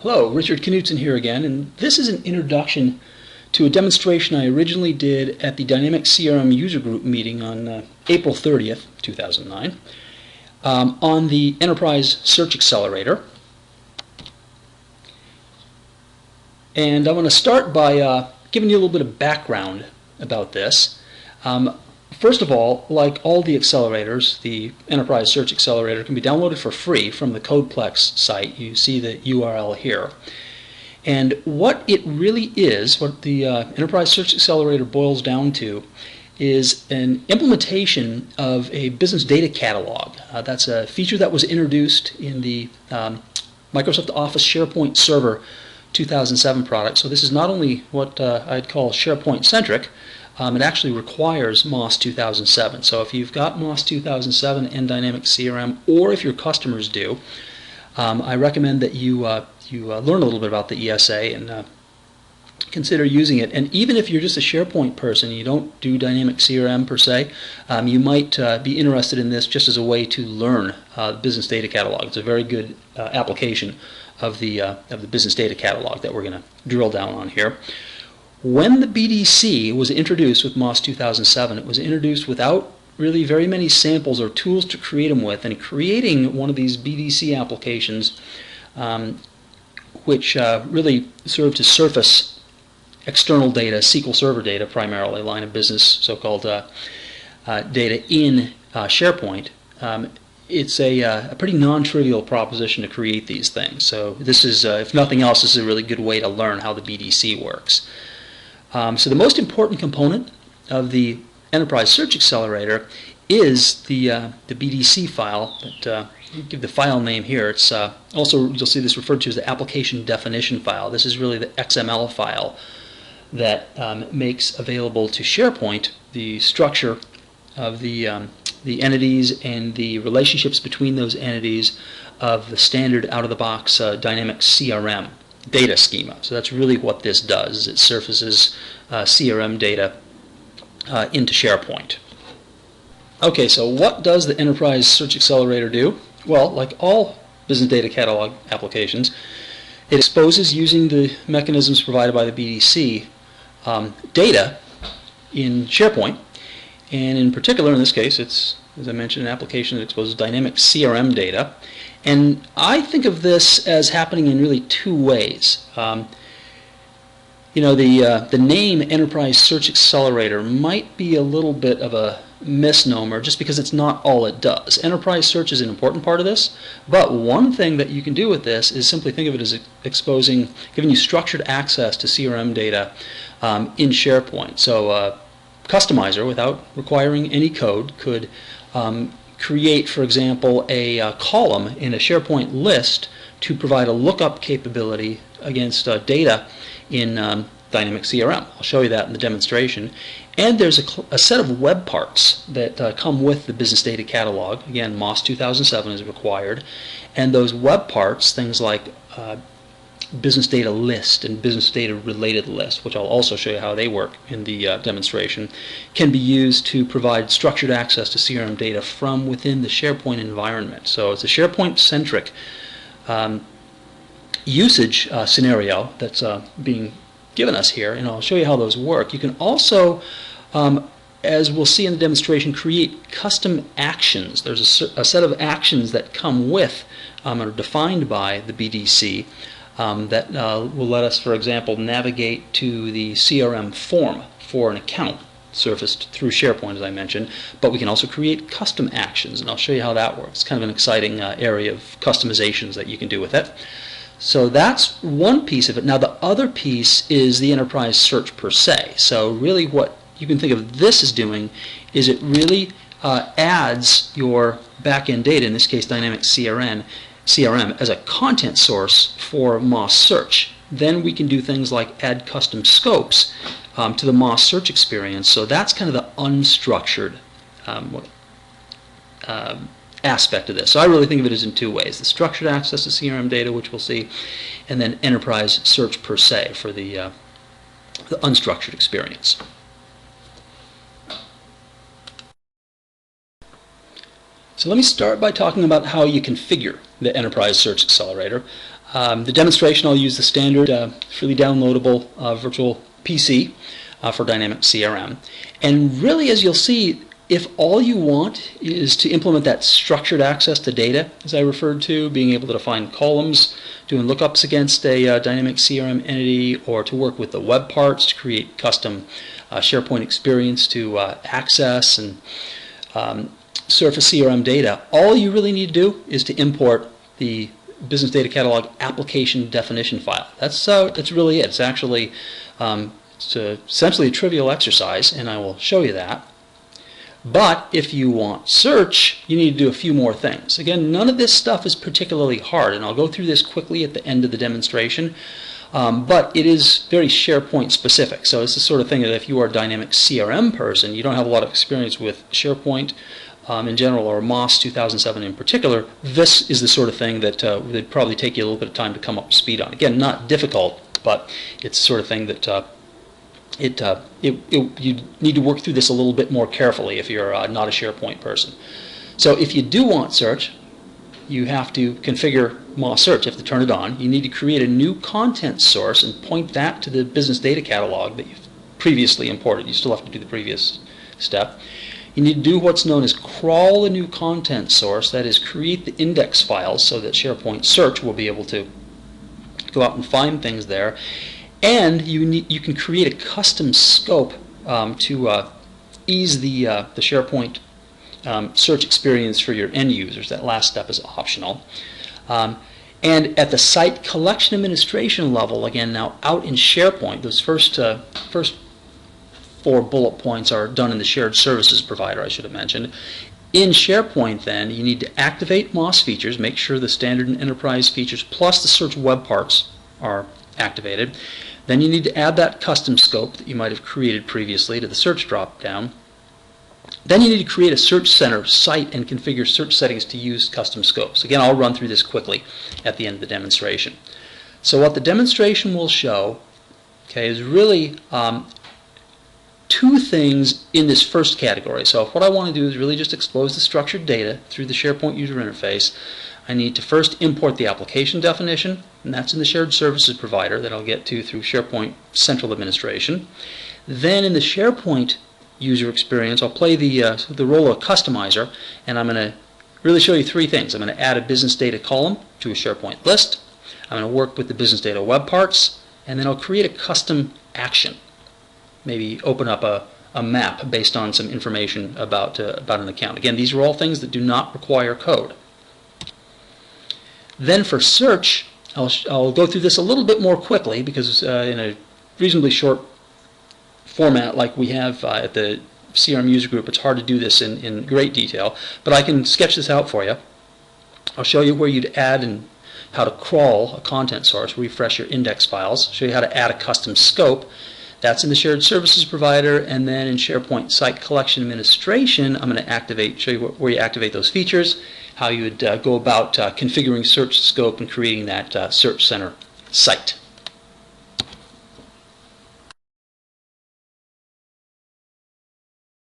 Hello, Richard Knutson here again, and this is an introduction to a demonstration I originally did at the Dynamic CRM user group meeting on April 30th, 2009, on the Enterprise Search Accelerator. And I want to start by giving you a little bit of background about this. First of all, like all the accelerators, the Enterprise Search Accelerator can be downloaded for free from the Codeplex site. You see the URL here. And what it really is, what the Enterprise Search Accelerator boils down to, is an implementation of a business data catalog. That's a feature that was introduced in the Microsoft Office SharePoint Server 2007 product. So this is not only what I'd call SharePoint-centric, it actually requires MOS 2007. So if you've got MOS 2007 and Dynamic CRM, or if your customers do, I recommend that you learn a little bit about the ESA and consider using it. And even if you're just a SharePoint person, you don't do Dynamic CRM per se, you might be interested in this just as a way to learn the Business Data Catalog. It's a very good application of the Business Data Catalog that we're going to drill down on here. When the BDC was introduced with MOS 2007, it was introduced without really very many samples or tools to create them with, and creating one of these BDC applications which really served to surface external data, SQL Server data primarily, line of business so-called data in SharePoint, it's a pretty non-trivial proposition to create these things. So this is, if nothing else, this is a really good way to learn how the BDC works. So the most important component of the Enterprise Search Accelerator is the BDC file. That, give the file name here. It's also, you'll see this referred to as the application definition file. This is really the XML file that makes available to SharePoint the structure of the entities and the relationships between those entities of the standard out-of-the-box Dynamic CRM data schema. So that's really what this does, is it surfaces CRM data into SharePoint. Okay, so what does the Enterprise Search Accelerator do? Well, like all Business Data Catalog applications, it exposes, using the mechanisms provided by the BDC, data in SharePoint, and in particular, in this case, it's, as I mentioned, an application that exposes dynamic CRM data. And I think of this as happening in really two ways. You know, the name Enterprise Search Accelerator might be a little bit of a misnomer just because it's not all it does. Enterprise Search is an important part of this, but one thing that you can do with this is simply think of it as exposing, giving you structured access to CRM data in SharePoint. So Customizer, without requiring any code, could create, for example, a column in a SharePoint list to provide a lookup capability against data in Dynamic CRM. I'll show you that in the demonstration. And there's a set of web parts that come with the Business Data Catalog. Again, MOS 2007 is required. And those web parts, things like Business Data List and Business Data Related List, which I'll also show you how they work in the demonstration, can be used to provide structured access to CRM data from within the SharePoint environment. So it's a SharePoint-centric usage scenario that's being given us here, and I'll show you how those work. You can also, as we'll see in the demonstration, create custom actions. There's a set of actions that come with and are defined by the BDC that will let us, for example, navigate to the CRM form for an account surfaced through SharePoint, as I mentioned, but we can also create custom actions, and I'll show you how that works. It's kind of an exciting area of customizations that you can do with it. So that's one piece of it. Now the other piece is the Enterprise Search per se. So really what you can think of this as doing is it really adds your back-end data, in this case Dynamic CRM, as a content source for MOS Search. Then we can do things like add custom scopes to the MOS Search experience. So that's kind of the unstructured aspect of this. So I really think of it as in two ways: the structured access to CRM data, which we'll see, and then Enterprise Search per se for the unstructured experience. So let me start by talking about how you configure the Enterprise Search Accelerator. The demonstration, I'll use the standard freely downloadable virtual PC for Dynamics CRM. And really, as you'll see, if all you want is to implement that structured access to data, as I referred to, being able to define columns, doing lookups against a Dynamics CRM entity, or to work with the web parts to create custom SharePoint experience to access and surface CRM data, all you really need to do is to import the Business Data Catalog application definition file. That's really it. It's actually essentially a trivial exercise, and I will show you that. But if you want search, you need to do a few more things. Again, none of this stuff is particularly hard, and I'll go through this quickly at the end of the demonstration. But it is very SharePoint specific. So it's the sort of thing that if you are a Dynamics CRM person, you don't have a lot of experience with SharePoint in general, or MOS 2007 in particular, this is the sort of thing that would probably take you a little bit of time to come up to speed on. Again, not difficult, but it's the sort of thing that you need to work through this a little bit more carefully if you're not a SharePoint person. So if you do want search, you have to configure MOS Search. You have to turn it on. You need to create a new content source and point that to the Business Data Catalog that you've previously imported. You still have to do the previous step. You need to do what's known as crawl a new content source, that is, create the index files so that SharePoint Search will be able to go out and find things there. And you can create a custom scope to ease the SharePoint search experience for your end users. That last step is optional. And at the site collection administration level, again, now out in SharePoint, those first 4 bullet points are done in the shared services provider, I should have mentioned. In SharePoint, then, you need to activate MOS features, make sure the standard and enterprise features plus the search web parts are activated. Then you need to add that custom scope that you might have created previously to the search drop-down. Then you need to create a Search Center site and configure search settings to use custom scopes. Again, I'll run through this quickly at the end of the demonstration. So what the demonstration will show, okay, is really 2 things in this first category. So if what I want to do is really just expose the structured data through the SharePoint user interface, I need to first import the application definition, and that's in the shared services provider that I'll get to through SharePoint Central Administration. Then in the SharePoint user experience, I'll play the role of a customizer, and I'm going to really show you 3 things. I'm going to add a business data column to a SharePoint list. I'm going to work with the business data web parts, and then I'll create a custom action. Maybe open up a map based on some information about an account. Again, these are all things that do not require code. Then for search, I'll go through this a little bit more quickly because in a reasonably short format like we have at the CRM user group, it's hard to do this in great detail, but I can sketch this out for you. I'll show you where you'd add and how to crawl a content source, refresh your index files, show you how to add a custom scope. That's in the shared services provider, and then in SharePoint Site Collection Administration, I'm going to show you where you activate those features, how you would go about configuring search scope and creating that Search Center site.